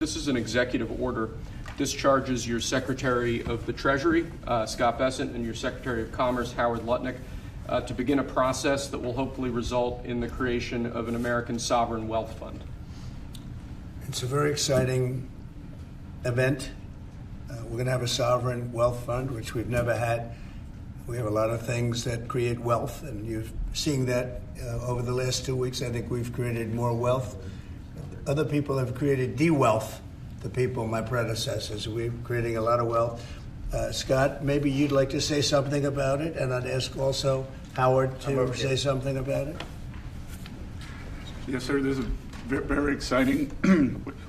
This is an executive order. Discharges your Secretary of the Treasury, Scott Bessent, and your Secretary of Commerce, Howard Lutnick, to begin a process that will hopefully result in the creation of an American sovereign wealth fund. It's a very exciting event. We're going to have a sovereign wealth fund, which we've never had. We have a lot of things that create wealth, and you're seeing that over the last 2 weeks. I think we've created more wealth. Other people have created de-wealth, the people, my predecessors. We're creating a lot of wealth. Scott, maybe you'd like to say something about it, and I'd ask also Howard to say something about it. Yes, sir. This is very exciting.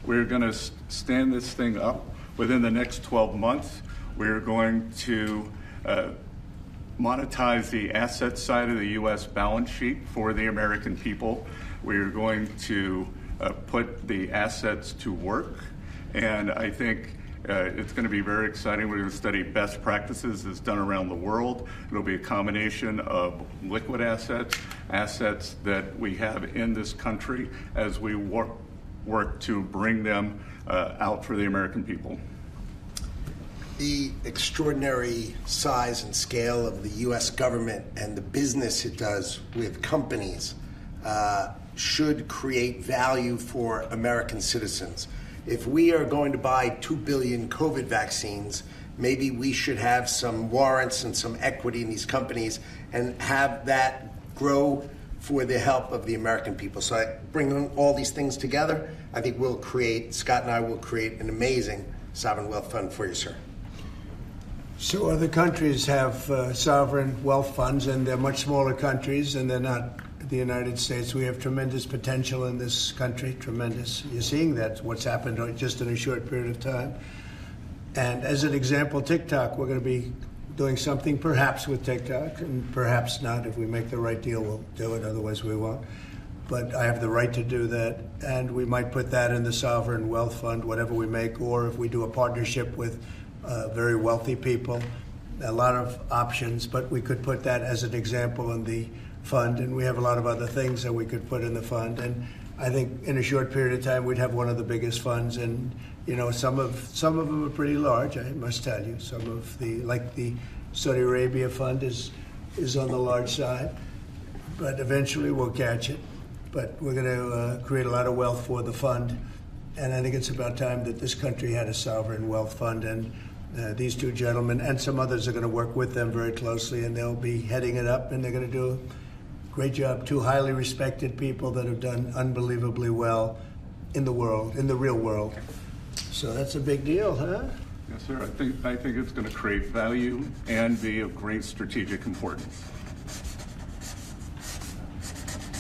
We're going to stand this thing up within the next 12 months. We're going to monetize the asset side of the U.S. balance sheet for the American people. We're going to put the assets to work, and I think it's going to be very exciting. We're going to study best practices that's done around the world. It'll be a combination of liquid assets, assets that we have in this country as we work to bring them out for the American people. The extraordinary size and scale of the U.S. government and the business it does with companies should create value for American citizens. If we are going to buy 2 billion COVID vaccines, maybe we should have some warrants and some equity in these companies and have that grow for the help of the American people. So I bring all these things together. I think Scott and I will create an amazing sovereign wealth fund for you, sir. So other countries have sovereign wealth funds, and they're much smaller countries, and they're not the United States. We have tremendous potential in this country, tremendous. You're seeing that, what's happened just in a short period of time. And as an example, TikTok, we're going to be doing something perhaps with TikTok, and perhaps not. If we make the right deal, we'll do it, otherwise we won't. But I have the right to do that, and we might put that in the sovereign wealth fund, whatever we make, or if we do a partnership with very wealthy people, a lot of options, but we could put that as an example in the fund, and we have a lot of other things that we could put in the fund. And I think in a short period of time, we'd have one of the biggest funds. And you know, some of them are pretty large, I must tell you. Some of like the Saudi Arabia fund is on the large side, but eventually we'll catch it. But we're going to create a lot of wealth for the fund, and I think it's about time that this country had a sovereign wealth fund. And these two gentlemen and some others are going to work with them very closely, and they'll be heading it up, and they're going to do a great job. Two highly respected people that have done unbelievably well in the world, in the real world. So that's a big deal, huh? Yes, sir. I think it's going to create value and be of great strategic importance.